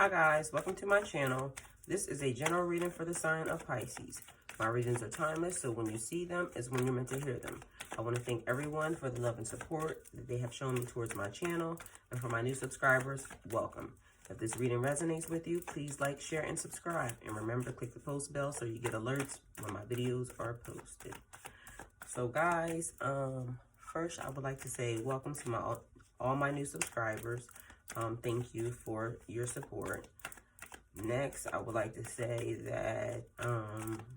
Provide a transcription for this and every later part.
Hi guys, welcome to my channel. This is a general reading for the sign of Pisces. My readings are timeless, so when you see them is when you're meant to hear them. I want to thank everyone for the love and support that they have shown me towards my channel, and for my new subscribers, welcome. If this reading resonates with you, please like, share, and subscribe. And remember to click the post bell so you get alerts when my videos are posted. So guys, first I would like to say welcome to all my new subscribers. Thank you for your support. Next, I would like to say that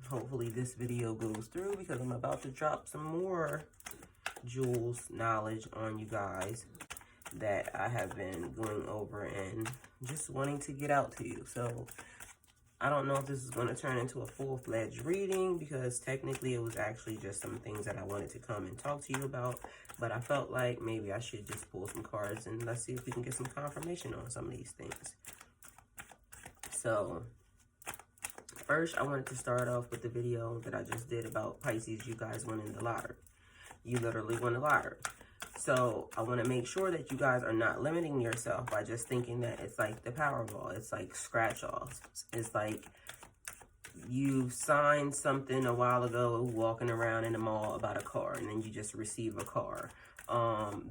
hopefully this video goes through because I'm about to drop some more jewels knowledge on you guys that I have been going over and just wanting to get out to you. So I don't know if this is going to turn into a full-fledged reading because technically it was actually just some things that I wanted to come and talk to you about. But I felt like maybe I should just pull some cards and let's see if we can get some confirmation on some of these things. So first, I wanted to start off with the video that I just did about Pisces. You guys winning the lottery. You literally won the lottery. So I want to make sure that you guys are not limiting yourself by just thinking that it's like the Powerball. It's like scratch-offs. It's like you signed something a while ago walking around in the mall about a car and then you just receive a car.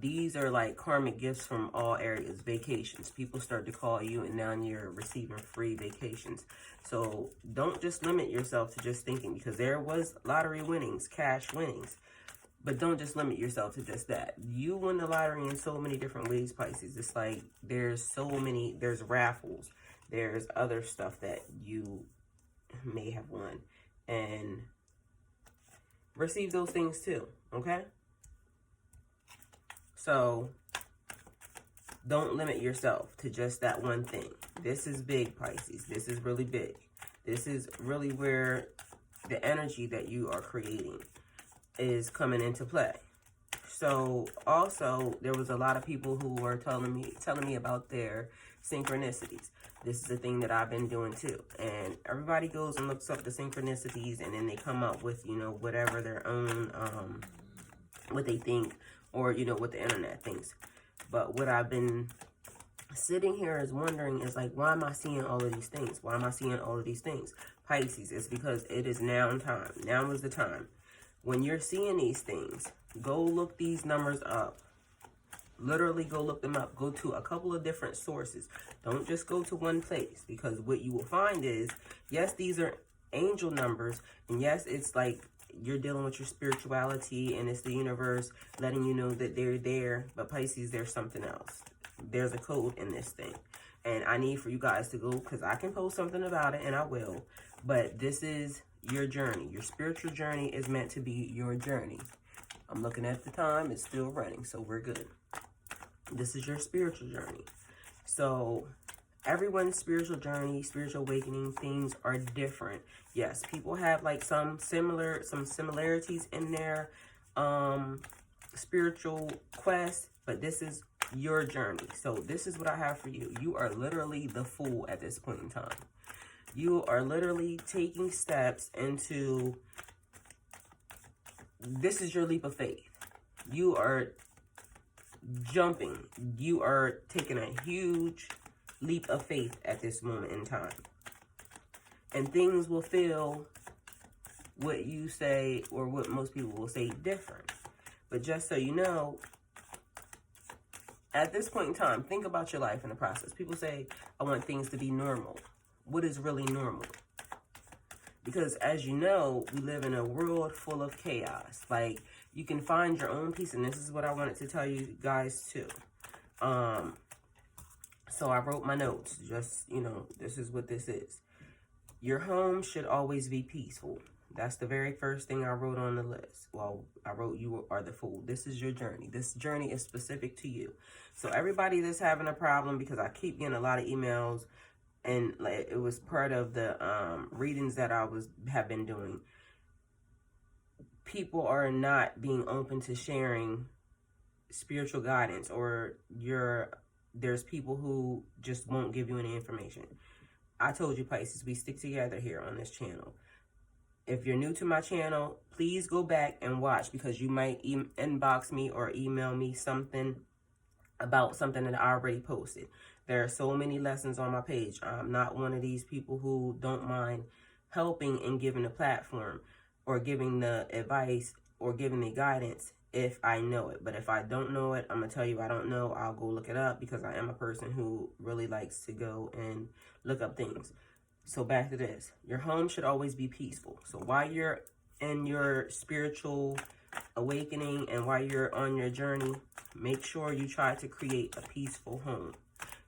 These are like karmic gifts from all areas. Vacations. People start to call you and now you're receiving free vacations. So don't just limit yourself to just thinking, because there was lottery winnings, cash winnings. But don't just limit yourself to just that. You win the lottery in so many different ways, Pisces. It's like there's so many, there's raffles. There's other stuff that you may have won. And receive those things too, okay? So don't limit yourself to just that one thing. This is big, Pisces. This is really big. This is really where the energy that you are creating is coming into play. So also there was a lot of people who were telling me about their synchronicities. This is a thing that I've been doing too. And everybody goes and looks up the synchronicities and then they come up with, you know, whatever their own what they think, or you know, what the internet thinks. But what I've been sitting here is wondering is like, why am I seeing all of these things? Why am I seeing all of these things? Pisces, it's because it is now time. Now is the time. When you're seeing these things, go look these numbers up. Literally go look them up. Go to a couple of different sources. Don't just go to one place, because what you will find is, yes, these are angel numbers. And yes, it's like you're dealing with your spirituality and it's the universe letting you know that they're there. But Pisces, there's something else. There's a code in this thing. And I need for you guys to go, because I can post something about it and I will. But this is your journey. Your spiritual journey is meant to be your journey. I'm looking at the time. It's still running, so we're good. This is your spiritual journey. So everyone's spiritual journey, spiritual awakening, things are different. Yes, people have like some similarities in their spiritual quest, but this is your journey. So this is what I have for you. You are literally the fool at this point in time. You are literally taking steps into, this is your leap of faith. You are jumping. You are taking a huge leap of faith at this moment in time. And things will feel what you say, or what most people will say, different. But just so you know, at this point in time, think about your life in the process. People say, I want things to be normal. What is really normal? Because as you know, we live in a world full of chaos. Like, you can find your own peace, and this is what I wanted to tell you guys too. So I wrote my notes. Just, you know, this is what this is. Your home should always be peaceful. That's the very first thing I wrote on the list. Well, I wrote, you are the fool. This is your journey. This journey is specific to you. So everybody that's having a problem, because I keep getting a lot of emails, and like, it was part of the readings that I have been doing. People are not being open to sharing spiritual guidance, or there's people who just won't give you any information. I told you, Pisces, we stick together here on this channel. If you're new to my channel, please go back and watch, because you might inbox me or email me something about something that I already posted. There are so many lessons on my page. I'm not one of these people who don't mind helping and giving a platform or giving the advice or giving the guidance if I know it. But if I don't know it, I'm going to tell you I don't know. I'll go look it up because I am a person who really likes to go and look up things. So back to this. Your home should always be peaceful. So while you're in your spiritual awakening and while you're on your journey, make sure you try to create a peaceful home,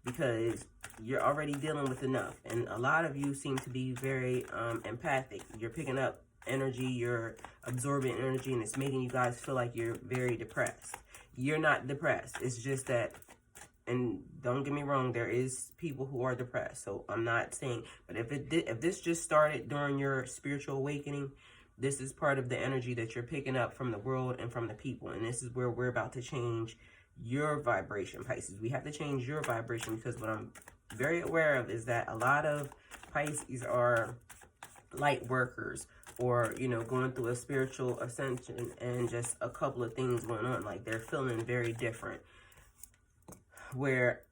because you're already dealing with enough. And a lot of you seem to be very empathic. You're picking up energy, you're absorbing energy, and it's making you guys feel like you're very depressed. You're not depressed. It's just that, and don't get me wrong, there is people who are depressed. So I'm not saying, but if this just started during your spiritual awakening, this is part of the energy that you're picking up from the world and from the people. And this is where we're about to change your vibration, Pisces. We have to change your vibration, because what I'm very aware of is that a lot of Pisces are light workers, or, you know, going through a spiritual ascension and just a couple of things going on. Like, they're feeling very different. Where,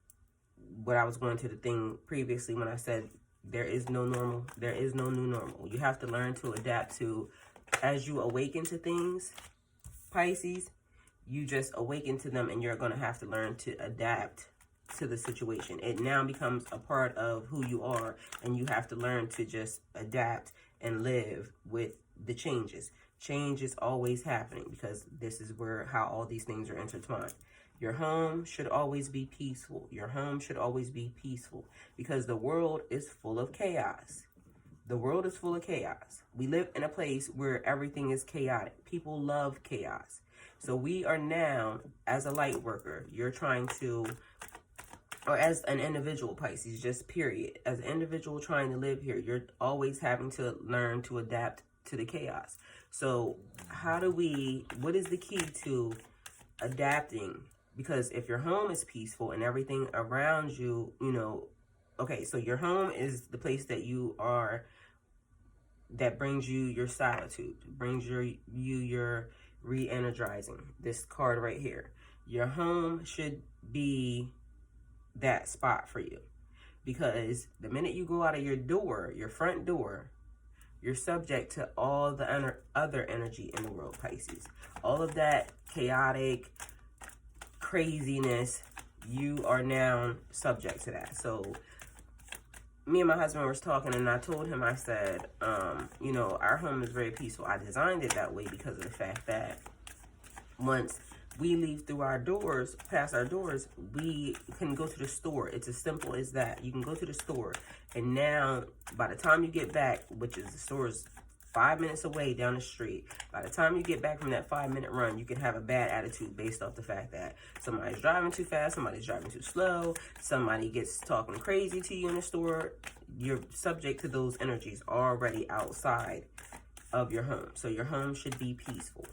what I was going to the thing previously when I said there is no normal, there is no new normal. You have to learn to adapt to, as you awaken to things, Pisces, you just awaken to them, and you're going to have to learn to adapt to the situation. It now becomes a part of who you are, and you have to learn to just adapt and live with the changes. Change is always happening, because this is where how all these things are intertwined. Your home should always be peaceful. Your home should always be peaceful, because the world is full of chaos. The world is full of chaos. We live in a place where everything is chaotic. People love chaos. So we are now, as a light worker, you're trying to, or as an individual, Pisces, just period. As an individual trying to live here, you're always having to learn to adapt to the chaos. So what is the key to adapting? Because if your home is peaceful and everything around you, you know, okay, so your home is the place that you are, that brings you your solitude, brings your re-energizing. This card right here. Your home should be that spot for you. Because the minute you go out of your door, your front door, you're subject to all the other energy in the world, Pisces. All of that chaotic craziness, you are now subject to that. So me and my husband was talking, and I told him, I said, you know, our home is very peaceful. I designed it that way because of the fact that once we leave through our doors, past our doors, we can go to the store. It's as simple as that. You can go to the store, and now by the time you get back, which is the store is 5 minutes away down the street, by the time you get back from that 5-minute run, you can have a bad attitude based off the fact that somebody's driving too fast, somebody's driving too slow, somebody gets talking crazy to you in the store. You're subject to those energies already outside of your home. So your home should be peaceful.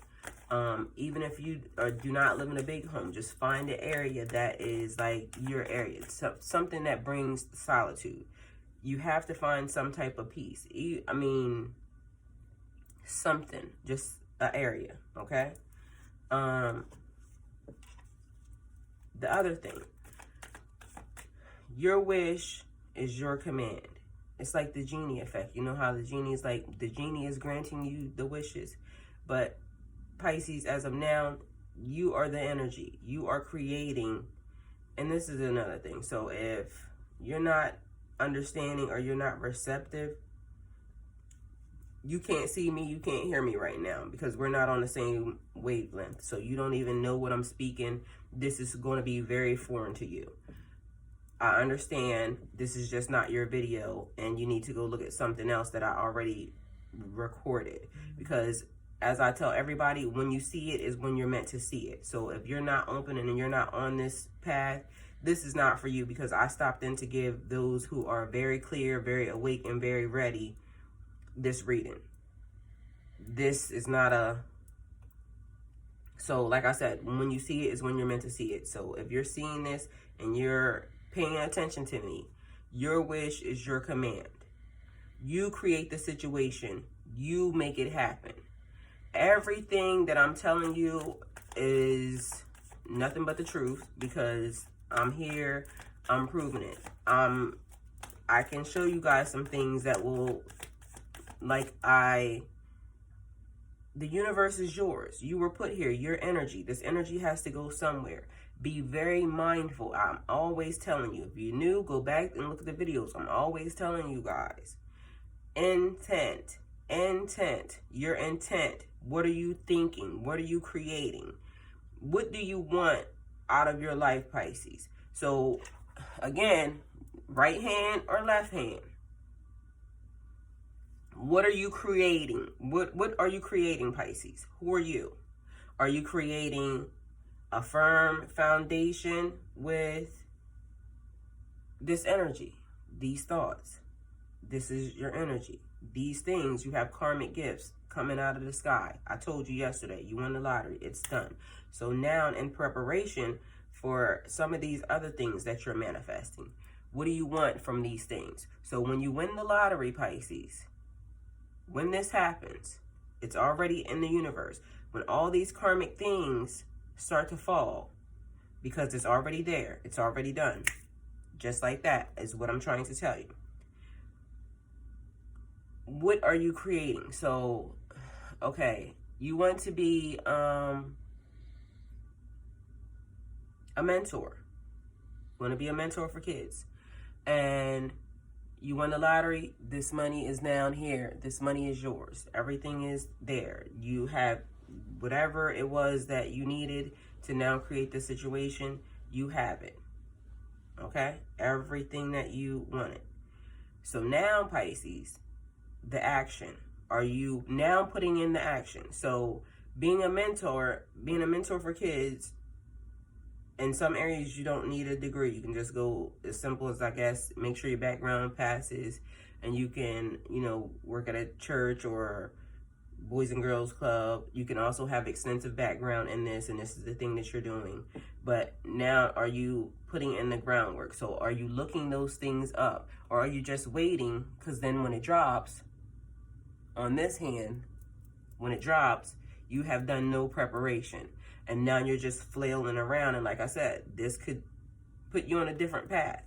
Even if you do not live in a big home, just find an area that is like your area, something that brings solitude. You have to find some type of peace. I mean, something, just an area, okay? The other thing, your wish is your command. It's like the genie effect. You know how the genie is like, the genie is granting you the wishes, but Pisces, as of now, you are the energy. You are creating, and this is another thing. So if you're not understanding or you're not receptive, you can't see me, you can't hear me right now, because we're not on the same wavelength. So you don't even know what I'm speaking. This is going to be very foreign to you. I understand this is just not your video, and you need to go look at something else that I already recorded, because as I tell everybody, when you see it is when you're meant to see it. So if you're not open and you're not on this path, this is not for you, because I stopped in to give those who are very clear, very awake, and very ready this reading. This is not a... So like I said, when you see it is when you're meant to see it. So if you're seeing this and you're paying attention to me, your wish is your command. You create the situation. You make it happen. Everything that I'm telling you is nothing but the truth, because I'm here I'm proving it. I can show you guys some things that will, the universe is yours. You were put here, your energy. This energy has to go somewhere. Be very mindful. I'm always telling you. If you're new, go back and look at the videos. I'm always telling you guys. Intent. Intent. Your intent. What are you thinking? What are you creating? What do you want out of your life, Pisces? So, again, right hand or left hand? What are you creating? What are you creating, Pisces? Who are you? Are you creating a firm foundation with this energy, these thoughts? This is your energy. These things, you have karmic gifts coming out of the sky. I told you yesterday, you won the lottery. It's done. So now in preparation for some of these other things that you're manifesting, what do you want from these things? So when you win the lottery, Pisces, when this happens, it's already in the universe. When all these karmic things start to fall, because it's already there, it's already done. Just like that is what I'm trying to tell you. What are you creating? So, okay, you want to be a mentor. You want to be a mentor for kids. And you won the lottery. This money is down here. This money is yours. Everything is there. You have whatever it was that you needed to now create the situation. You have it. Okay? Everything that you wanted. So now, Pisces, the action. Are you now putting in the action? So being a mentor for kids, in some areas you don't need a degree. You can just go as simple as, I guess, make sure your background passes, and you can, work at a church or Boys and Girls Club. You can also have extensive background in this, and this is the thing that you're doing. But now, are you putting in the groundwork? So are you looking those things up? Or are you just waiting? Because then when it drops, on this hand, when it drops, you have done no preparation. And now you're just flailing around. And like I said, this could put you on a different path.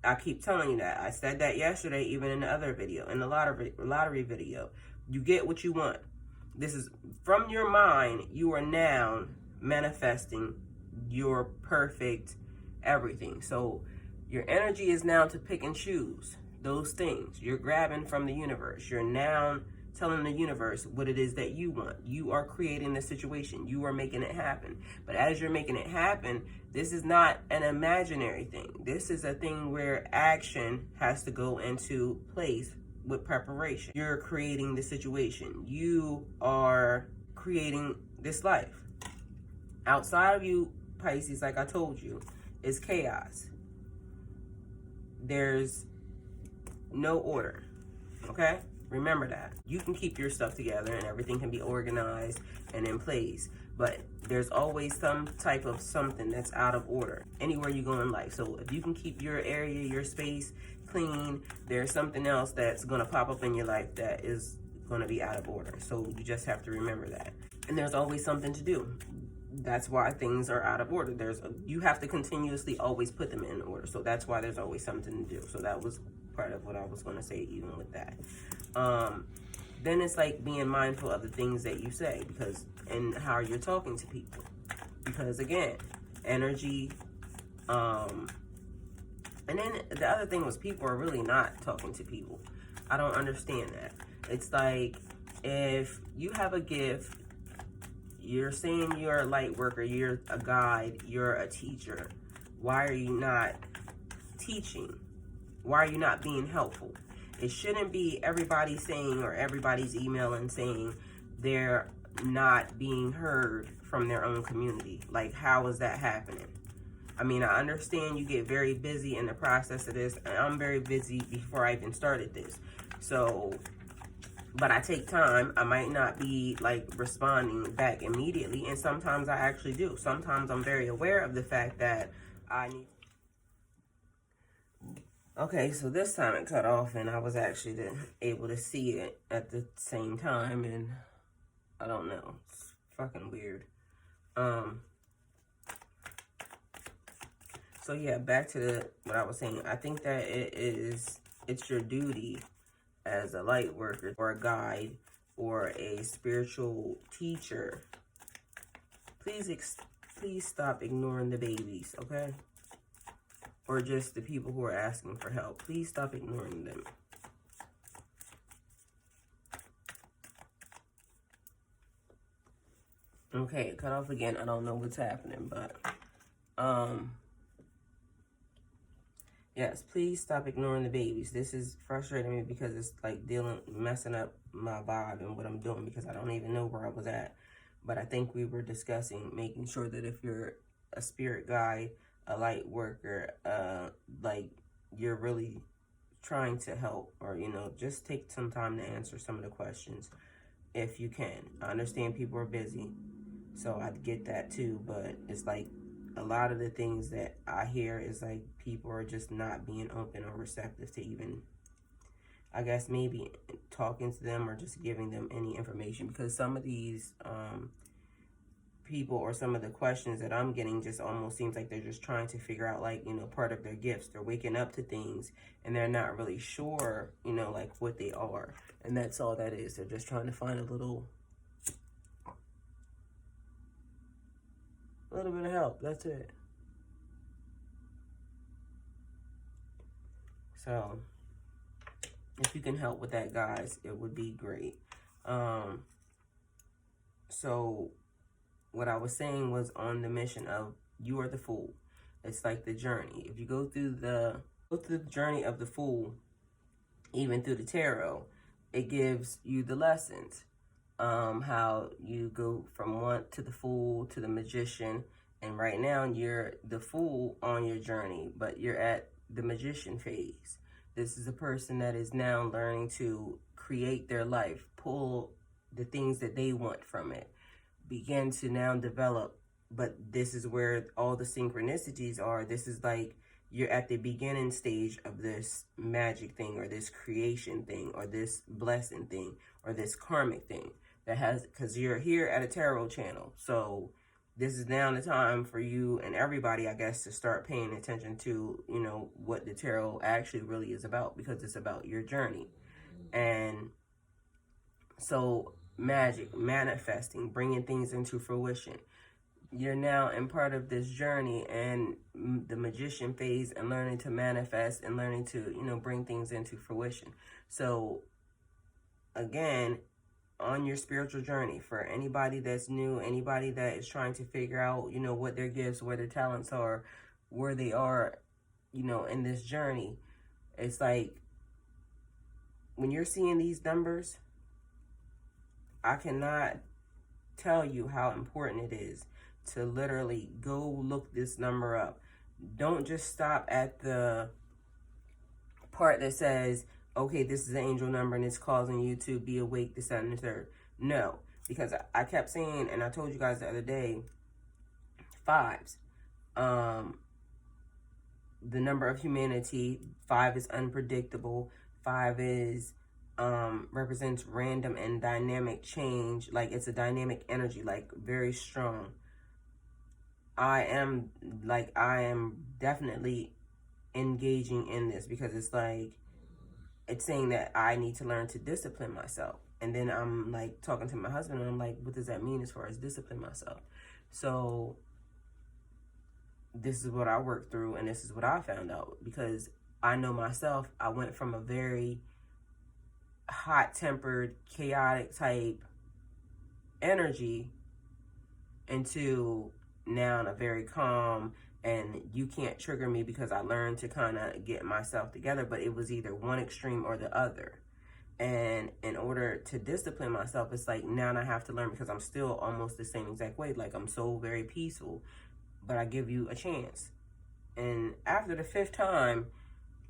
I keep telling you that. I said that yesterday, even in the other video, in the lottery video. You get what you want. This is from your mind. You are now manifesting your perfect everything. So your energy is now to pick and choose those things. You're grabbing from the universe. You're now telling the universe what it is that you want. You are creating the situation. You are making it happen. But as you're making it happen, this is not an imaginary thing. This is a thing where action has to go into place with preparation. You're creating the situation. You are creating this life. Outside of you, Pisces, like I told you, is chaos. There's no order. Okay? Remember that. You can keep your stuff together and everything can be organized and in place, but there's always some type of something that's out of order anywhere you go in life. So if you can keep your area, your space clean, there's something else that's going to pop up in your life that is going to be out of order. So you just have to remember that. And there's always something to do. That's why things are out of order. You have to continuously always put them in order. So that's why there's always something to do. So that was part of what I was going to say even with that. Then it's like being mindful of the things that you say, because and how you're talking to people, because again, energy. And then the other thing was, people are really not talking to people. I don't understand that. It's like, if you have a gift, you're saying you're a light worker, you're a guide, you're a teacher. Why are you not teaching? Why are you not being helpful? It shouldn't be everybody saying, or everybody's emailing saying they're not being heard from their own community. Like, how is that happening? I mean, I understand you get very busy in the process of this, and I'm very busy before I even started this. So, but I take time. I might not be like responding back immediately, and sometimes I actually do. Sometimes I'm very aware of the fact that I need. Okay, so this time it cut off, and I was actually able to see it at the same time, and I don't know. It's fucking weird. So So yeah, back to what I was saying. I think that it's your duty as a light worker or a guide or a spiritual teacher. Please stop ignoring the babies, okay? Or just the people who are asking for help. Please stop ignoring them. Okay, cut off again. I don't know what's happening, but yes, please stop ignoring the babies. This is frustrating me because it's like messing up my vibe and what I'm doing, because I don't even know where I was at. But I think we were discussing making sure that if you're a spirit guide, a light worker, like you're really trying to help, or, you know, just take some time to answer some of the questions if you can. I understand people are busy, so I get that too, but it's like a lot of the things that I hear is like people are just not being open or receptive to even, I guess, maybe talking to them or just giving them any information, because some of these people or some of the questions that I'm getting just almost seems like they're just trying to figure out, like, you know, part of their gifts. They're waking up to things and they're not really sure, you know, like what they are. And that's all that is. They're just trying to find a little bit of help. That's it. So if you can help with that, guys, it would be great. So what I was saying was on the mission of you are the Fool. It's like the journey. If you go through the journey of the Fool, even through the tarot, it gives you the lessons. How you go from one to the Fool to the Magician, and right now you're the Fool on your journey, but you're at the Magician phase. This is a person that is now learning to create their life, pull the things that they want from it, begin to now develop. But this is where all the synchronicities are. This is like you're at the beginning stage of this magic thing, or this creation thing, or this blessing thing, or this karmic thing that has, because you're here at a tarot channel. So this is now the time for you and everybody, I guess, to start paying attention to, you know, what the tarot actually really is about, because it's about your journey. And so magic, manifesting, bringing things into fruition. You're now in part of this journey and the Magician phase, and learning to manifest and learning to, you know, bring things into fruition. So again, on your spiritual journey, for anybody that's new, anybody that is trying to figure out, you know, what their gifts, where their talents are, where they are, you know, in this journey, it's like when you're seeing these numbers, I cannot tell you how important it is to literally go look this number up. Don't just stop at the part that says, okay, this is an angel number and it's causing you to be awake, this, that, and the third. No, because I kept saying, and I told you guys the other day, fives. The number of humanity. 5 is unpredictable. 5 is represents random and dynamic change. Like, it's a dynamic energy, like very strong. I am definitely engaging in this, because it's like, it's saying that I need to learn to discipline myself. And then I'm like talking to my husband and I'm like, what does that mean as far as discipline myself? So this is what I worked through, and this is what I found out, because I know myself. I went from a very hot-tempered, chaotic type energy into now a very calm, and you can't trigger me, because I learned to kind of get myself together. But it was either one extreme or the other. And in order to discipline myself, it's like now I have to learn, because I'm still almost the same exact way. Like, I'm so very peaceful, but I give you a chance. And after the 5th time,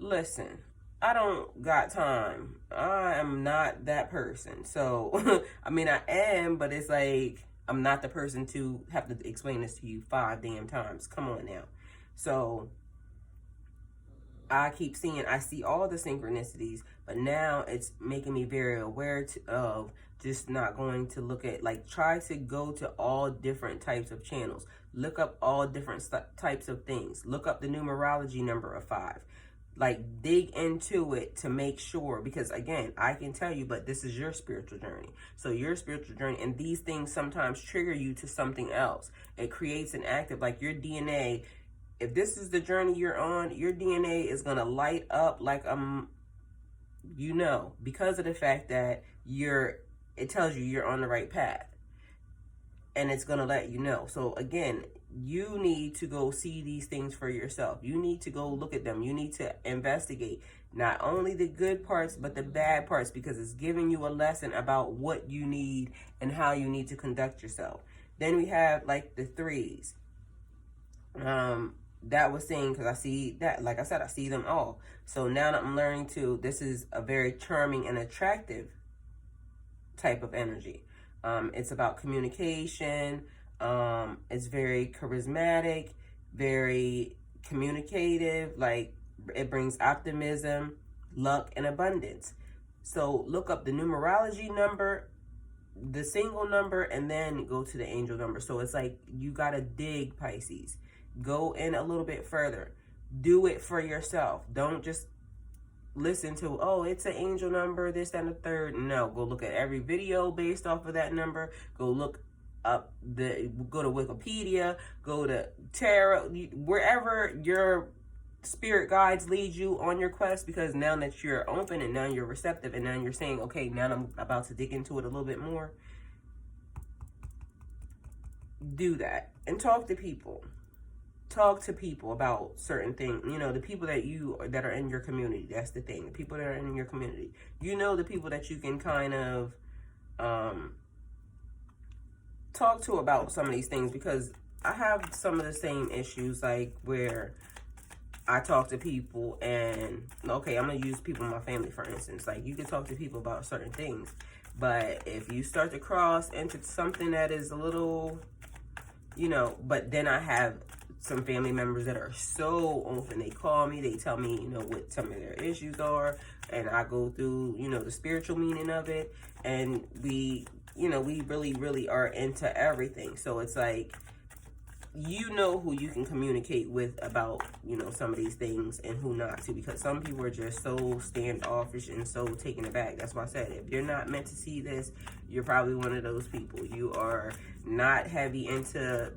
listen, I don't got time. I am not that person. So, I mean, I am, but it's like, I'm not the person to have to explain this to you 5 damn times. Come on now. So I see all the synchronicities, but now it's making me very aware of just not going to look at, like, try to go to all different types of channels. Look up all different types of things. Look up the numerology number of 5. Like, dig into it to make sure, because again, I can tell you, but this is your spiritual journey. So your spiritual journey, and these things sometimes trigger you to something else. It creates an active, like your DNA. If this is the journey you're on, your DNA is going to light up like, you know, because of the fact that it tells you you're on the right path. And it's going to let you know. So again, you need to go see these things for yourself. You need to go look at them. You need to investigate not only the good parts, but the bad parts, because it's giving you a lesson about what you need and how you need to conduct yourself. Then we have like the 3s. That was saying, because I see that, like I said, I see them all. So now that I'm learning to, this is a very charming and attractive type of energy. It's about communication. It's very charismatic, very communicative. Like, it brings optimism, luck, and abundance. So look up the numerology number, the single number, and then go to the angel number. So it's like, you got to dig, Pisces. Go in a little bit further. Do it for yourself. Don't just listen to, oh, it's an angel number, this, that, and the third. No, go look at every video based off of that number. Go look up go to Wikipedia, go to tarot, wherever your spirit guides lead you on your quest, because now that you're open and now you're receptive and now you're saying, okay, now I'm about to dig into it a little bit more. Do that and talk to people. Talk to people about certain things. You know, the people that are in your community. That's the thing. The people that are in your community. You know, the people that you can kind of talk to about some of these things, because I have some of the same issues, like where I talk to people and, okay, I'm going to use people in my family, for instance. Like, you can talk to people about certain things, but if you start to cross into something that is a little, you know, but then I have some family members that are so open. They call me, they tell me, you know, what some of their issues are, and I go through, you know, the spiritual meaning of it, and we, you know, we really, really are into everything. So it's like, you know who you can communicate with about, you know, some of these things and who not to, because some people are just so standoffish and so taken aback. That's why I said, if you're not meant to see this, you're probably one of those people. You are not heavy into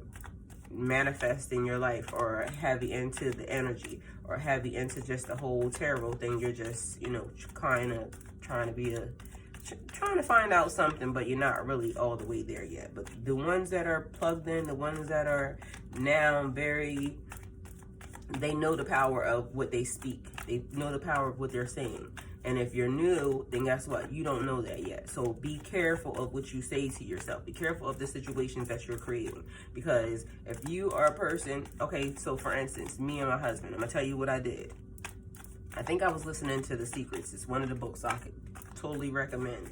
manifesting your life, or heavy into the energy, or heavy into just the whole tarot thing. You're just, you know, kind of trying to find out something, but you're not really all the way there yet. But the ones that are plugged in, the ones that are now they know the power of what they speak. They know the power of what they're saying. And if you're new, then guess what? You don't know that yet. So be careful of what you say to yourself. Be careful of the situations that you're creating. Because if you are a person, okay, so for instance, me and my husband, I'm going to tell you what I did. I think I was listening to The Secrets. It's one of the books I could totally recommend.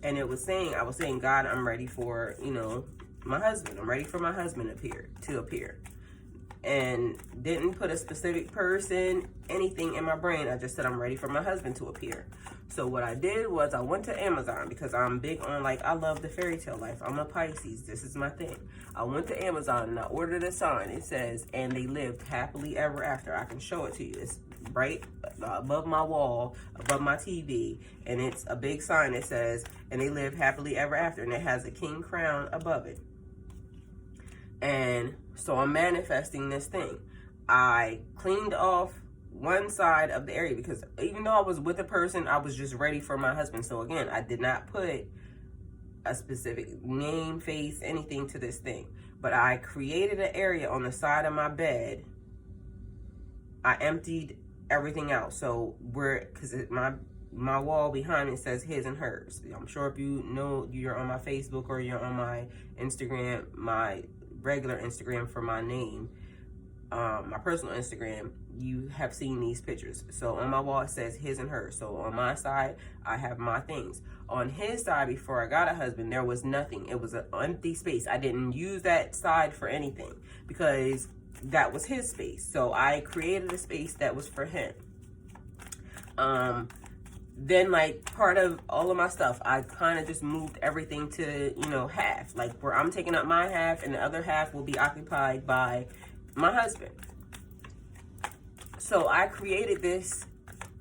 And I was saying, God, I'm ready for, you know, my husband. I'm ready for my husband to appear. And didn't put a specific person, anything in my brain. I just said, I'm ready for my husband to appear. So what I did was I went to Amazon, because I'm big on, like, I love the fairy tale life. I'm a Pisces. This is my thing. I went to Amazon and I ordered a sign. It says, and they lived happily ever after. I can show it to you. It's right above my wall, above my TV. And it's a big sign that says, and they live happily ever after. And it has a king crown above it. And so I'm manifesting this thing. I cleaned off one side of the area, because even though I was with a person, I was just ready for my husband. So again, I did not put a specific name, face, anything to this thing. But I created an area on the side of my bed. I emptied everything out. So because my wall behind it says his and hers. I'm sure if you know, you're on my Facebook or you're on my Instagram, my regular Instagram for my name, my personal Instagram, you have seen these pictures. So on my wall it says his and hers. So on my side, I have my things. On his side, before I got a husband, there was nothing. It was an empty space. I didn't use that side for anything, because that was his space. So I created a space that was for him. then like part of all of my stuff, I kind of just moved everything to, you know, half, like where I'm taking up my half and the other half will be occupied by my husband. So I created this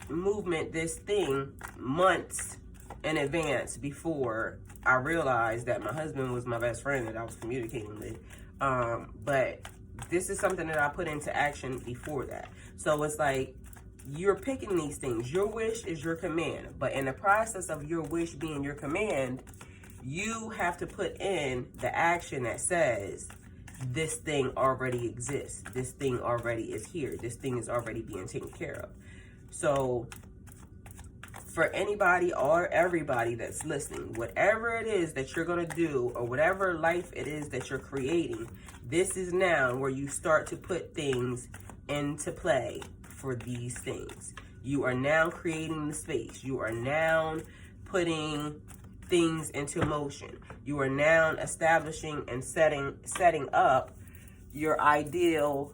movement, this thing, months in advance before I realized that my husband was my best friend that I was communicating with. But this is something that I put into action before that. So it's like, you're picking these things. Your wish is your command. But in the process of your wish being your command, you have to put in the action that says, this thing already exists. This thing already is here. This thing is already being taken care of. So for anybody or everybody that's listening, whatever it is that you're going to do or whatever life it is that you're creating, this is now where you start to put things into play for these things. You are now creating the space. You are now putting things into motion. You are now establishing and setting up your ideal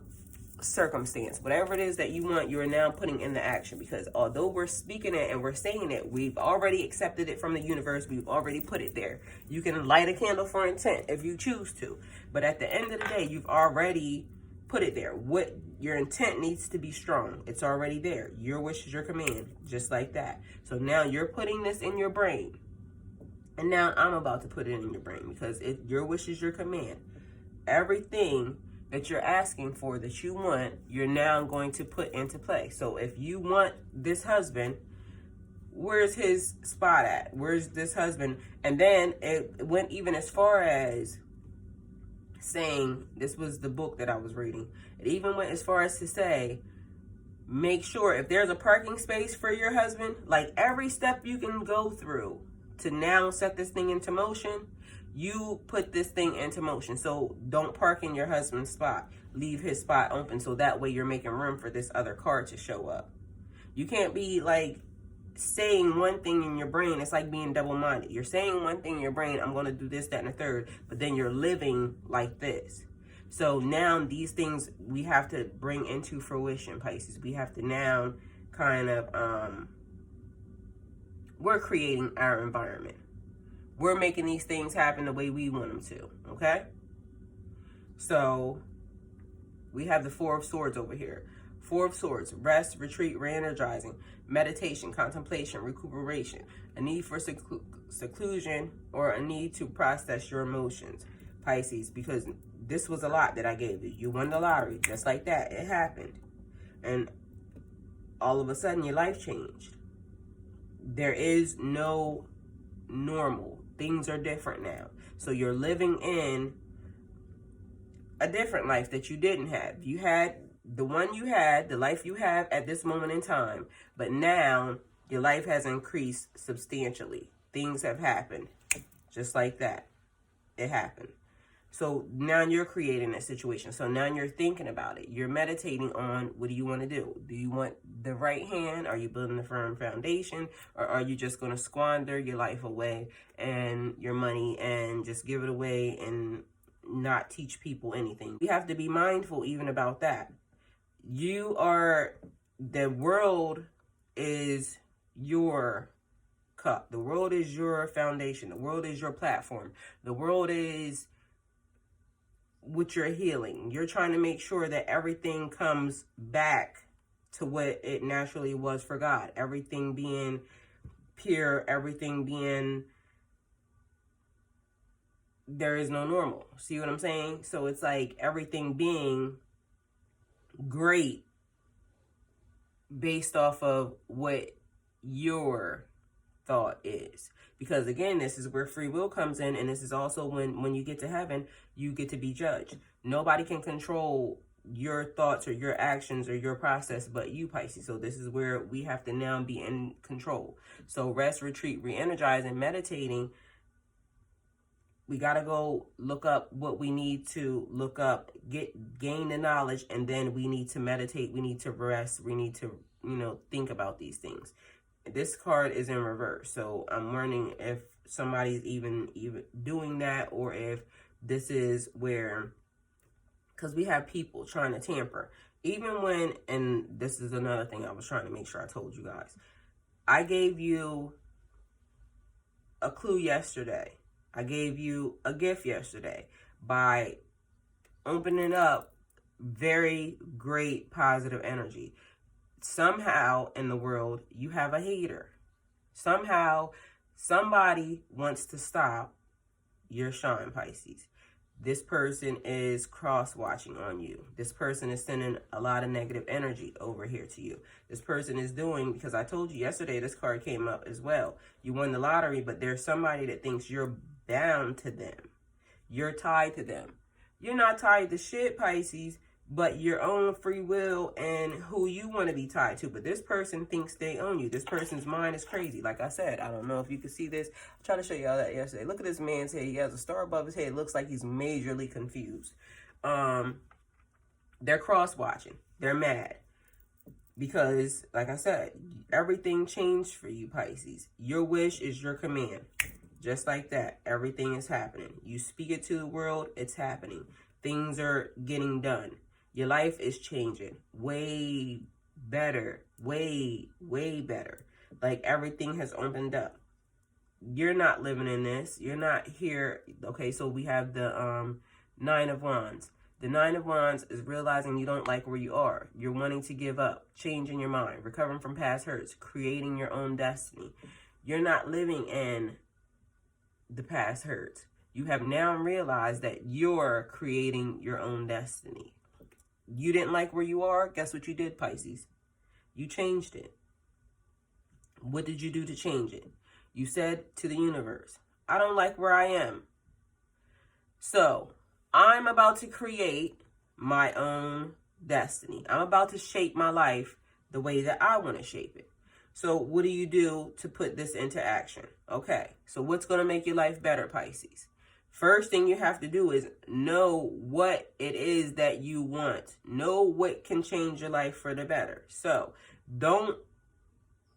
circumstance. Whatever it is that you want, you are now putting into action, because although we're speaking it and we're saying it, we've already accepted it from the universe. We've already put it there. You can light a candle for intent if you choose to, but at the end of the day, you've already put it there. What your intent needs to be strong. It's already there. Your wish is your command, just like that. So now you're putting this in your brain. And now I'm about to put it in your brain, because if your wish is your command, everything that you're asking for, that you want, you're now going to put into play. So if you want this husband, where's his spot at? Where's this husband? And then it went even as far as saying, this was the book that I was reading, it even went as far as to say, make sure if there's a parking space for your husband, like every step you can go through to now set this thing into motion, you put this thing into motion. So don't park in your husband's spot. Leave his spot open, so that way you're making room for this other car to show up. You can't be like saying one thing in your brain. It's like being double-minded. You're saying one thing in your brain, I'm going to do this, that, and the third, but then you're living like this. So now these things we have to bring into fruition, Pisces. We have to now kind of, we're creating our environment. We're making these things happen the way we want them to, okay? So we have the Four of Swords over here. Four of Swords: rest, retreat, re-energizing, meditation, contemplation, recuperation, a need for seclusion, or a need to process your emotions, Pisces, because this was a lot that I gave you. You won the lottery, just like that. It happened. And all of a sudden, your life changed. There is no normal. Things are different now. So you're living in a different life that you didn't have. You had the one you had, the life you have at this moment in time, but now your life has increased substantially. Things have happened just like that. It happened. So now you're creating a situation. So now you're thinking about it. You're meditating on, what do you want to do? Do you want the right hand? Are you building a firm foundation? Or are you just going to squander your life away and your money and just give it away and not teach people anything? You have to be mindful even about that. The world is your cup. The world is your foundation. The world is your platform. The world is what you're healing. You're trying to make sure that everything comes back to what it naturally was for God. Everything being pure, everything being, there is no normal. See what I'm saying? So it's like everything being great based off of what your thought is. Because again, this is where free will comes in, and this is also when you get to heaven, you get to be judged. Nobody can control your thoughts or your actions or your process but you, Pisces. So this is where we have to now be in control. So rest, retreat, re-energize, and meditating. We got to go look up what we need to look up, gain the knowledge, and then we need to meditate. We need to rest. We need to, think about these things. This card is in reverse, so I'm wondering if somebody's even doing that, or if this is where, because we have people trying to tamper. Even when, and this is another thing I was trying to make sure I told you guys, I gave you a clue yesterday. I gave you a gift yesterday by opening up very great positive energy. Somehow in the world, you have a hater. Somehow, somebody wants to stop your shine, Pisces. This person is cross-watching on you. This person is sending a lot of negative energy over here to you. This person is doing, because I told you yesterday, this card came up as well. You won the lottery, but there's somebody that thinks you're bound to them. You're tied to them. You're not tied to shit, Pisces, but your own free will and who you want to be tied to. But this person thinks they own you. This person's mind is crazy. Like I said, I don't know if you can see this. I tried to show y'all that yesterday. Look at this man's head. He has a star above his head. It looks like he's majorly confused. They're cross-watching. They're mad. Because, like I said, everything changed for you, Pisces. Your wish is your command. Just like that, everything is happening. You speak it to the world, it's happening. Things are getting done. Your life is changing. Way better. Way, way better. Like everything has opened up. You're not living in this. You're not here. Okay, so we have the Nine of Wands. The Nine of Wands is realizing you don't like where you are. You're wanting to give up, changing your mind, recovering from past hurts, creating your own destiny. You're not living in the past hurts. You have now realized that you're creating your own destiny. You didn't like where you are? Guess what you did, Pisces? You changed it. What did you do to change it? You said to the universe, I don't like where I am. So, I'm about to create my own destiny. I'm about to shape my life the way that I want to shape it. So what do you do to put this into action? Okay, so what's going to make your life better, Pisces? First thing you have to do is know what it is that you want. Know what can change your life for the better. So don't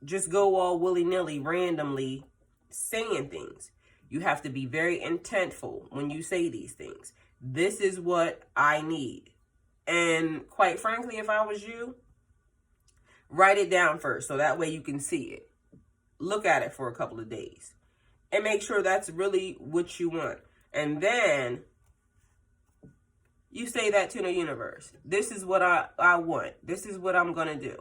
just go all willy-nilly, randomly saying things. You have to be very intentful when you say these things. This is what I need. And quite frankly, if I was you, write it down first so that way you can see it. Look at it for a couple of days and make sure that's really what you want. And then you say that to the universe. This is what I want. This is what I'm going to do.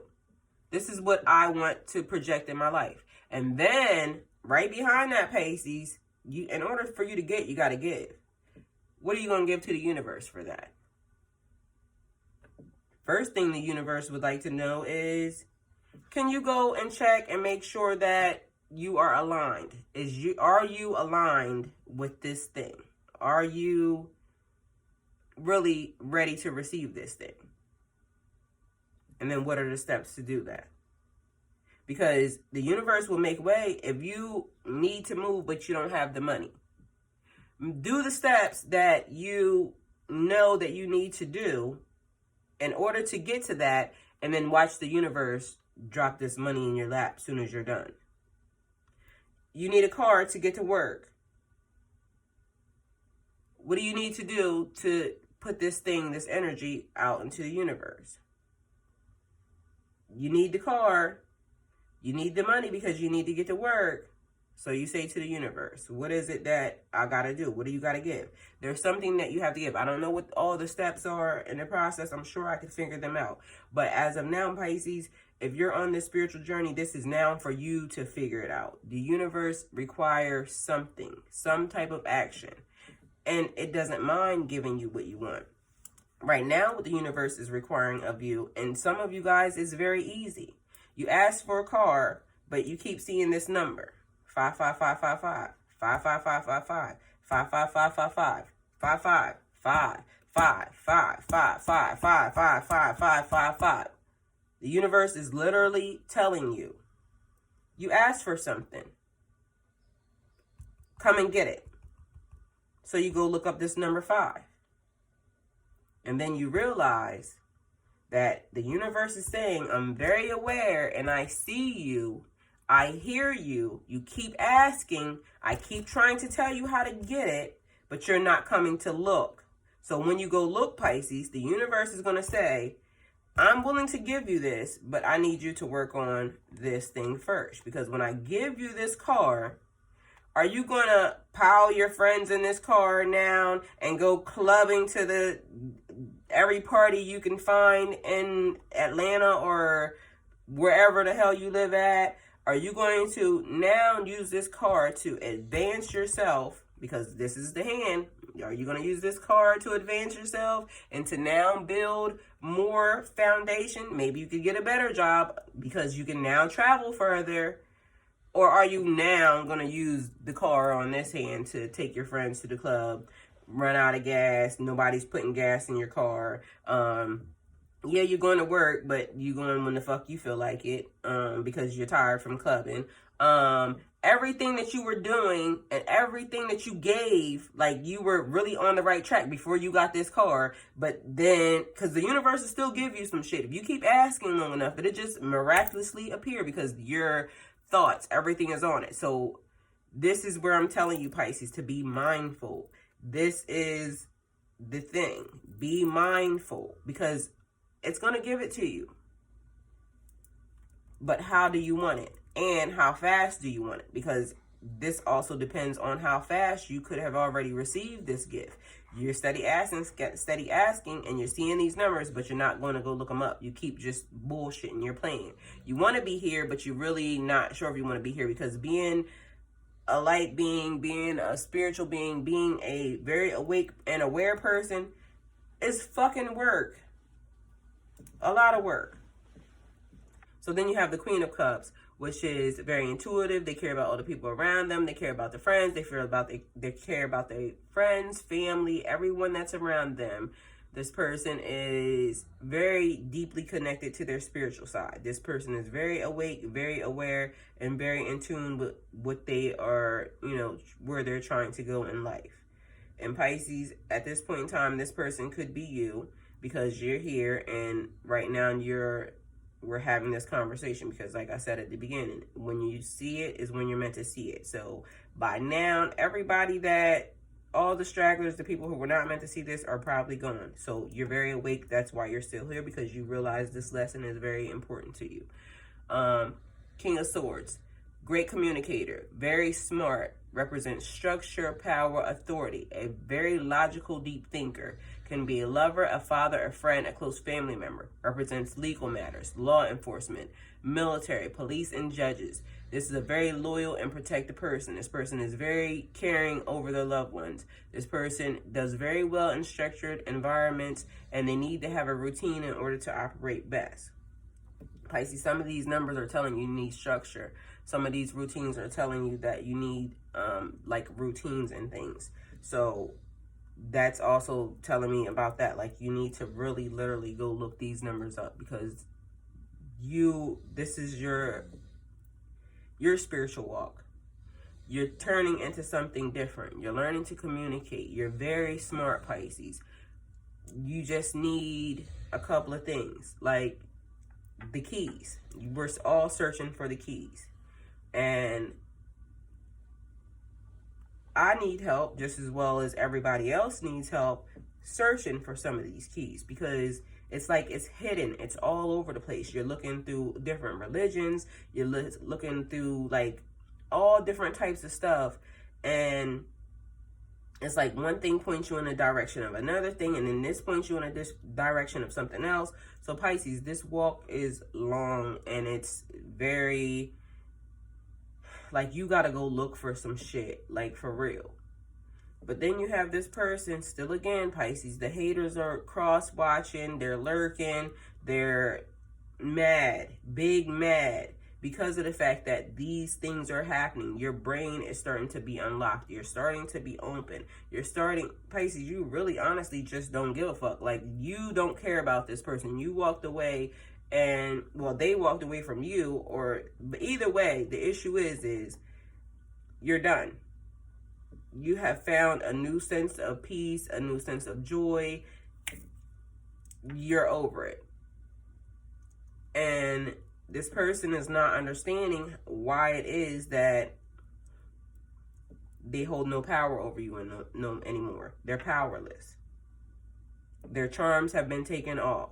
This is what I want to project in my life. And then right behind that, Pisces, in order for you to get, you got to give. What are you going to give to the universe for that? First thing the universe would like to know is, can you go and check and make sure that you are aligned? Are you aligned with this thing? Are you really ready to receive this thing? And then what are the steps to do that? Because the universe will make way if you need to move but you don't have the money. Do the steps that you know that you need to do in order to get to that, and then watch the universe drop this money in your lap as soon as you're done. You need a car to get to work. What do you need to do to put this thing, this energy out into the universe? You need the car. You need the money because you need to get to work. So you say to the universe, what is it that I got to do? What do you got to give? There's something that you have to give. I don't know what all the steps are in the process. I'm sure I could figure them out. But as of now, Pisces, if you're on this spiritual journey, this is now for you to figure it out. The universe requires something, some type of action. And it doesn't mind giving you what you want. Right now, what the universe is requiring of you, and some of you guys, is very easy. You ask for a car, but you keep seeing this number. 55555, 55555, 55555, 555, 55555555555. The universe is literally telling you, you asked for something. Come and get it. So you go look up this number 5. And then you realize that the universe is saying, I'm very aware and I see you. I hear you. You keep asking. I keep trying to tell you how to get it, but you're not coming to look. So when you go look, Pisces, the universe is going to say, I'm willing to give you this, but I need you to work on this thing first. Because when I give you this car, are you going to pile your friends in this car now and go clubbing to every party you can find in Atlanta or wherever the hell you live at? Are you going to now use this car to advance yourself? Because this is the hand. Are you going to use this car to advance yourself and to now build more foundation? Maybe you could get a better job because you can now travel further. Or are you now going to use the car on this hand to take your friends to the club, run out of gas, nobody's putting gas in your car, yeah, you're going to work, but you're going when the fuck you feel like it, because you're tired from clubbing. Everything that you were doing and everything that you gave, like you were really on the right track before you got this car, but then, because the universe will still give you some shit. If you keep asking long enough, it'll just miraculously appear because your thoughts, everything is on it. So this is where I'm telling you, Pisces, to be mindful. This is the thing. Be mindful because it's going to give it to you. But how do you want it? And how fast do you want it? Because this also depends on how fast you could have already received this gift. You're steady asking, and you're seeing these numbers, but you're not going to go look them up. You keep just bullshitting. You're playing. You want to be here, but you're really not sure if you want to be here because being a light being, being a spiritual being, being a very awake and aware person is fucking work. A lot of work. So then you have the Queen of Cups, which is very intuitive. They care about all the people around them. They care about their friends. They care about their friends, family, everyone that's around them. This person is very deeply connected to their spiritual side. This person is very awake, very aware, and very in tune with what they are, where they're trying to go in life. And Pisces, at this point in time, this person could be you because you're here and right now we're having this conversation because like I said at the beginning, when you see it is when you're meant to see it. So by now, all the stragglers, the people who were not meant to see this are probably gone. So you're very awake. That's why you're still here because you realize this lesson is very important to you. King of Swords, great communicator, very smart, represents structure, power, authority, a very logical, deep thinker. Can be a lover, a father, a friend, a close family member. Represents legal matters, law enforcement, military, police, and judges. This is a very loyal and protected person. This person is very caring over their loved ones. This person does very well in structured environments, and they need to have a routine in order to operate best. Pisces, some of these numbers are telling you need structure. Some of these routines are telling you that you need like routines and things. So that's also telling me about that. Like you need to really literally go look these numbers up because this is your spiritual walk. You're turning into something different. You're learning to communicate. You're very smart, Pisces. You just need a couple of things like the keys. We're all searching for the keys. And I need help just as well as everybody else needs help searching for some of these keys because it's like it's hidden. It's all over the place. You're looking through different religions. You're looking through like all different types of stuff. And it's like one thing points you in the direction of another thing. And then this points you in a direction of something else. So Pisces, this walk is long and it's very... like, you gotta go look for some shit, like, for real. But then you have this person, still again, Pisces. The haters are cross-watching, they're lurking, they're mad, big mad, because of the fact that these things are happening. Your brain is starting to be unlocked. You're starting to be open. Pisces, you really honestly just don't give a fuck. Like, you don't care about this person. You walked away and, well, they walked away from you, but either way, the issue is you're done. You have found a new sense of peace, a new sense of joy. You're over it. And this person is not understanding why it is that they hold no power over you anymore. They're powerless. Their charms have been taken off.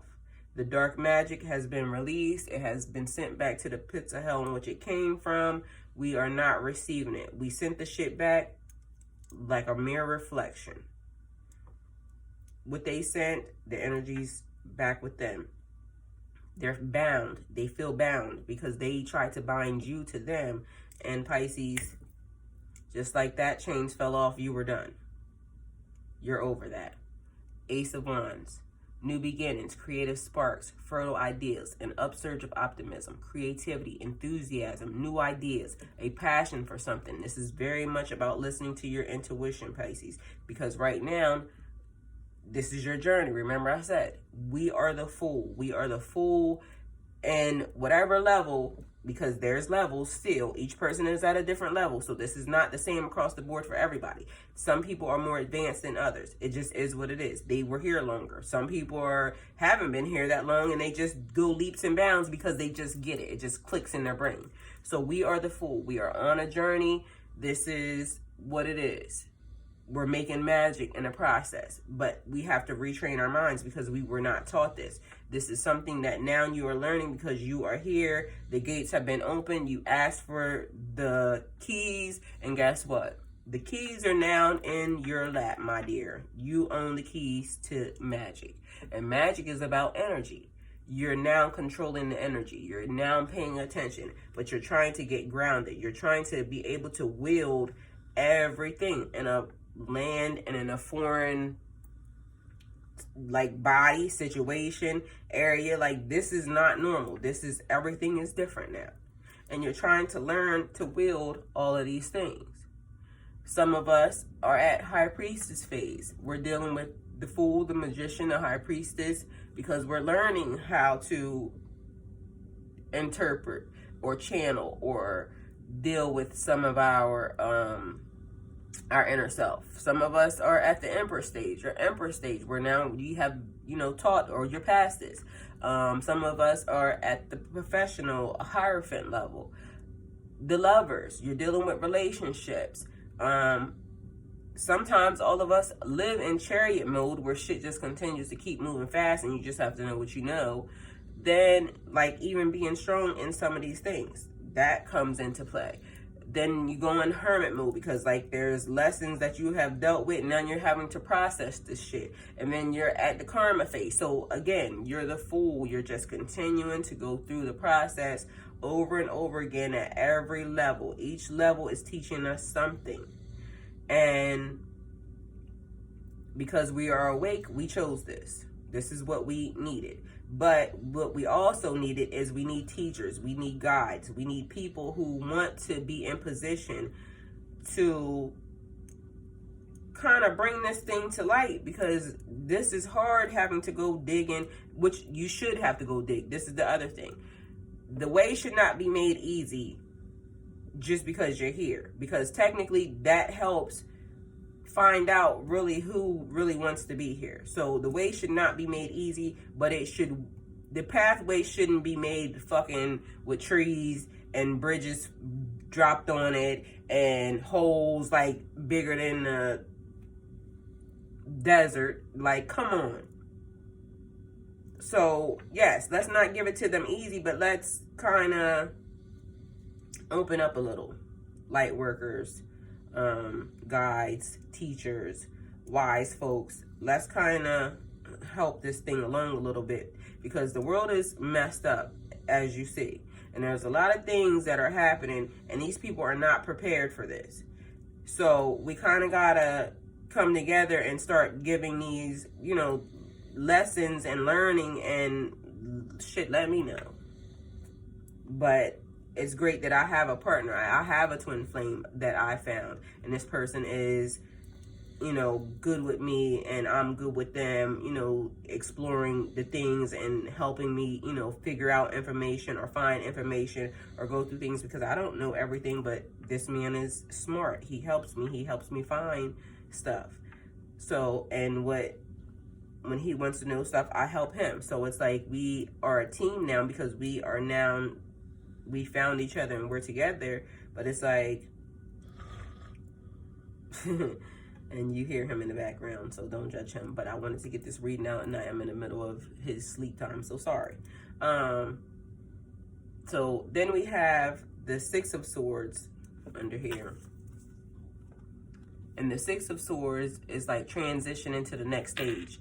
The dark magic has been released. It has been sent back to the pits of hell in which it came from. We are not receiving it. We sent the shit back like a mere reflection. What they sent, the energy's back with them. They're bound. They feel bound because they tried to bind you to them. And Pisces, just like that chains fell off, you were done. You're over that. Ace of Wands. New beginnings, creative sparks, fertile ideas, an upsurge of optimism, creativity, enthusiasm, new ideas, a passion for something. This is very much about listening to your intuition, Pisces, because right now, this is your journey. Remember I said, we are the fool. We are the fool in whatever level, because there's levels still. Each person is at a different level, so this is not the same across the board for everybody. Some people are more advanced than others. It just is what it is. They were here longer. Some people haven't been here that long, and they just go leaps and bounds because they just get it. It just clicks in their brain. So we are the fool. We are on a journey. This is what it is. We're making magic in a process, but we have to retrain our minds because we were not taught this. This is something that now you are learning because you are here. The gates have been opened. You asked for the keys, and guess what? The keys are now in your lap, my dear. You own the keys to magic, and magic is about energy. You're now controlling the energy. You're now paying attention, but you're trying to get grounded. You're trying to be able to wield everything in a land and in a foreign like body, situation, area. Like, this is not normal. This is, everything is different now. And you're trying to learn to wield all of these things. Some of us are at High Priestess phase. We're dealing with the Fool, the Magician, the High Priestess, because we're learning how to interpret or channel or deal with some of our inner self. Some of us are at the Emperor stage or Empress stage, where now you have, taught or you're past this. Some of us are at the professional Hierophant level. The Lovers, you're dealing with relationships. Sometimes all of us live in Chariot mode, where shit just continues to keep moving fast and you just have to know what you know. Then, like, even being strong in some of these things, that comes into play. Then you go in hermit mode because, like, there's lessons that you have dealt with, and now you're having to process this shit. And then you're at the karma phase. So again, you're the Fool. You're just continuing to go through the process over and over again at every level. Each level is teaching us something. And because we are awake, we chose this. This is what we needed. But what we also needed is we need teachers, we need guides, we need people who want to be in position to kind of bring this thing to light, because this is hard, having to go digging, which you should have to go dig. This is the other thing. The way should not be made easy just because you're here, because technically that helps find out really who really wants to be here. So the way should not be made easy, but the pathway shouldn't be made fucking with trees and bridges dropped on it and holes like bigger than the desert. Like, come on. So yes, let's not give it to them easy, but let's kind of open up a little. Light workers, guides, teachers, wise folks, let's kind of help this thing along a little bit, because the world is messed up, as you see, and there's a lot of things that are happening, and these people are not prepared for this. So we kind of gotta come together and start giving these, lessons and learning and shit. Let me know. But it's great that I have a partner. I have a twin flame that I found, and this person is, good with me, and I'm good with them, exploring the things and helping me, figure out information or find information or go through things, because I don't know everything, but this man is smart. He helps me find stuff. So, and when he wants to know stuff, I help him. So it's like we are a team now, because we found each other and we're together. But it's like And you hear him in the background, so don't judge him. But I wanted to get this reading out, and I am in the middle of his sleep time, so sorry. So then we have the Six of Swords under here. And the Six of Swords is like transition into the next stage.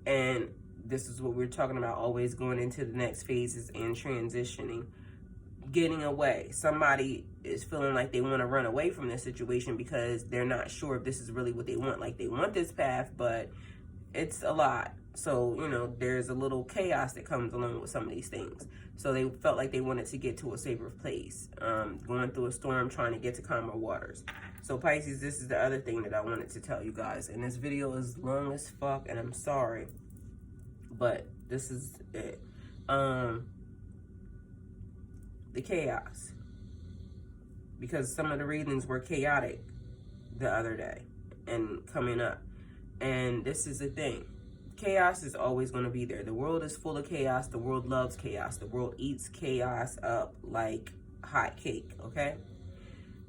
And this is what we're talking about, always going into the next phases and transitioning. Getting away. Somebody is feeling like they want to run away from this situation because they're not sure if this is really what they want. Like, they want this path, but it's a lot. So, you know, there's a little chaos that comes along with some of these things. So they felt like they wanted to get to a safer place, going through a storm, trying to get to calmer waters. So Pisces, this is the other thing that I wanted to tell you guys. And this video is long as fuck, and I'm sorry, but this is it. The chaos, because some of the readings were chaotic the other day and coming up. And this is the thing. Chaos is always going to be there. The world is full of chaos. The world loves chaos. The world eats chaos up like hot cake, okay?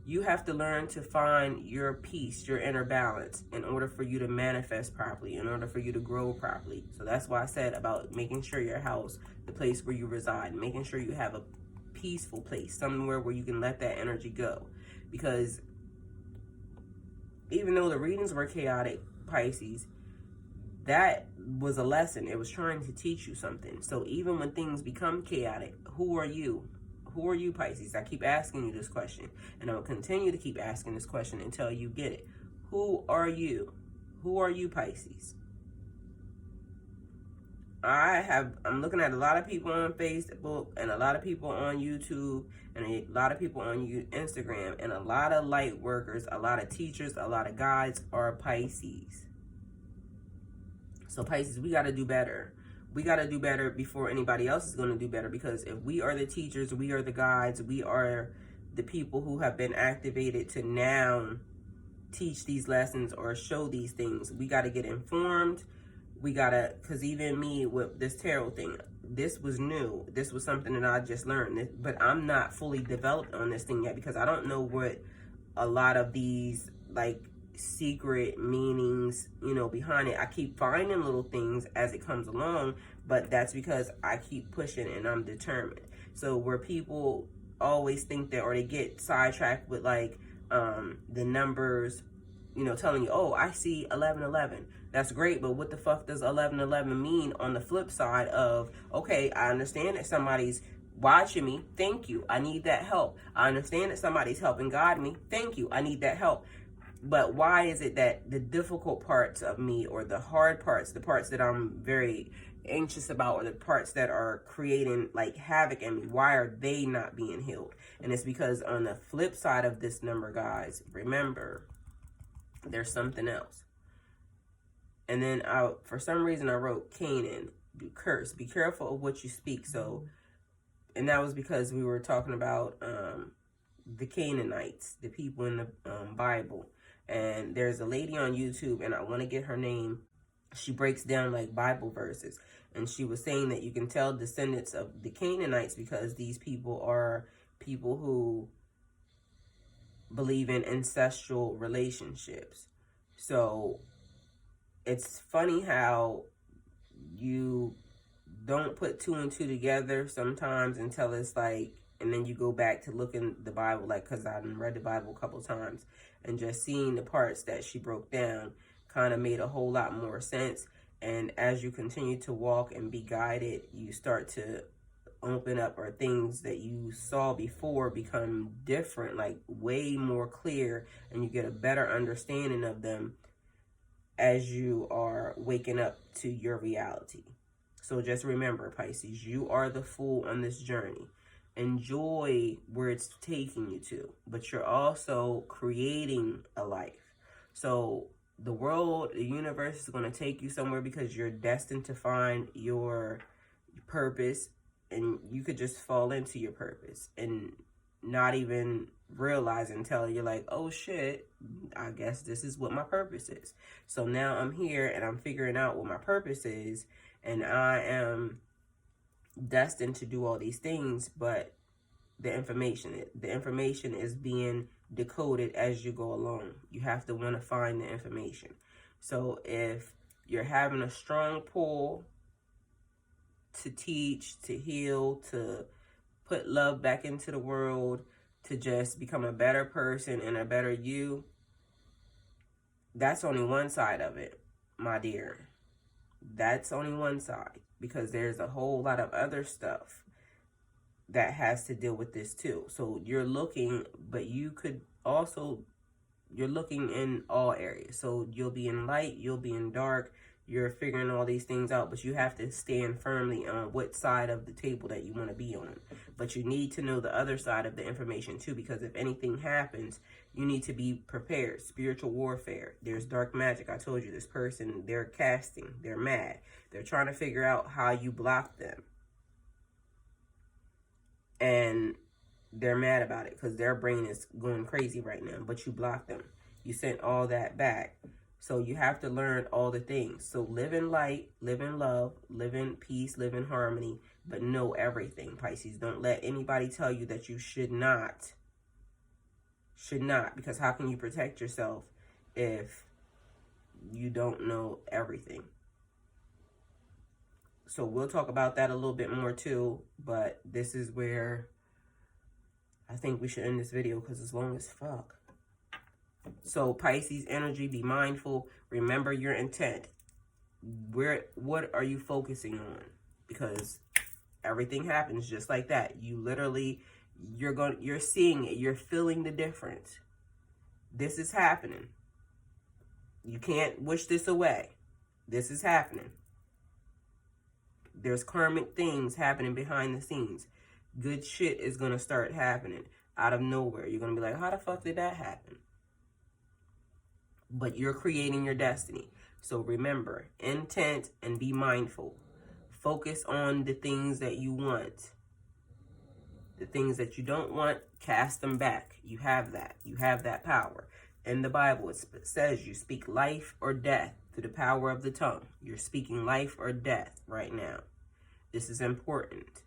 You have to learn to find your peace, your inner balance, in order for you to manifest properly, in order for you to grow properly. So that's why I said about making sure your house, the place where you reside, making sure you have a peaceful place, somewhere where you can let that energy go. Because even though the readings were chaotic, Pisces, that was a lesson. It was trying to teach you something. So even when things become chaotic, who are you? Who are you, Pisces? I keep asking you this question, and I will continue to keep asking this question until you get it. Who are you? Who are you, Pisces? I'm looking at a lot of people on Facebook and a lot of people on YouTube and a lot of people on Instagram, and a lot of light workers, a lot of teachers, a lot of guides are Pisces. So Pisces, we got to do better. We got to do better before anybody else is going to do better, because if we are the teachers, we are the guides, we are the people who have been activated to now teach these lessons or show these things. We got to get informed. We gotta, because even me with this tarot thing, this was new. This was something that I just learned, but I'm not fully developed on this thing yet, because I don't know what a lot of these like secret meanings, you know, behind it. I keep finding little things as it comes along, but that's because I keep pushing and I'm determined. So where people always think that, or they get sidetracked with like the numbers, you know, telling you, oh, I see 1111. That's great, but what the fuck does 1111 mean on the flip side of, okay, I understand that somebody's watching me. Thank you. I need that help. I understand that somebody's helping guide me. Thank you. I need that help. But why is it that the difficult parts of me, or the hard parts, the parts that I'm very anxious about, or the parts that are creating like havoc in me, why are they not being healed? And it's because on the flip side of this number, guys, remember, there's something else. And then for some reason I wrote Canaan, curse, be careful of what you speak. So, and that was because we were talking about the Canaanites, the people in the Bible. And there's a lady on YouTube, and I want to get her name. She breaks down like Bible verses, and she was saying that you can tell descendants of the Canaanites because these people are people who believe in ancestral relationships. So it's funny how you don't put two and two together sometimes until it's like, and then you go back to look in the Bible, like, because I've read the Bible a couple times, and just seeing the parts that she broke down kind of made a whole lot more sense. And as you continue to walk and be guided, you start to open up, or things that you saw before become different, like way more clear, and you get a better understanding of them as you are waking up to your reality. So just remember, Pisces, you are the fool on this journey. Enjoy where it's taking you to, but you're also creating a life. So the world, the universe is going to take you somewhere because you're destined to find your purpose, and you could just fall into your purpose and not even realize until you're like, oh shit, I guess this is what my purpose is. So now I'm here and I'm figuring out what my purpose is, and I am destined to do all these things, but the information is being decode it as you go along. You have to want to find the information. So if you're having a strong pull to teach, to heal, to put love back into the world, to just become a better person and a better you, that's only one side of it, my dear. That's only one side, because there's a whole lot of other stuff that has to deal with this too. So you're looking, but you could also, you're looking in all areas. So you'll be in light, you'll be in dark, you're figuring all these things out, but you have to stand firmly on what side of the table that you want to be on. But you need to know the other side of the information too, because if anything happens, you need to be prepared. Spiritual warfare. There's dark magic. I told you, this person, they're casting, they're mad. They're trying to figure out how you block them. And they're mad about it because their brain is going crazy right now, but you blocked them. You sent all that back. So you have to learn all the things. So live in light, live in love, live in peace, live in harmony, but know everything, Pisces. Don't let anybody tell you that you should not. Should not, because how can you protect yourself if you don't know everything? So we'll talk about that a little bit more too, but this is where I think we should end this video because it's long as fuck. So Pisces energy, be mindful. Remember your intent. What are you focusing on? Because everything happens just like that. You literally, you're seeing it. You're feeling the difference. This is happening. You can't wish this away. This is happening. There's karmic things happening behind the scenes. Good shit is going to start happening out of nowhere. You're going to be like, how the fuck did that happen? But you're creating your destiny. So remember, intent and be mindful. Focus on the things that you want. The things that you don't want, cast them back. You have that. You have that power. In the Bible, it says you speak life or death through the power of the tongue. You're speaking life or death right now. This is important.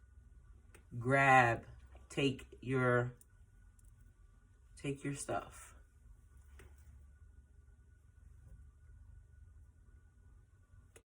Grab, take your stuff.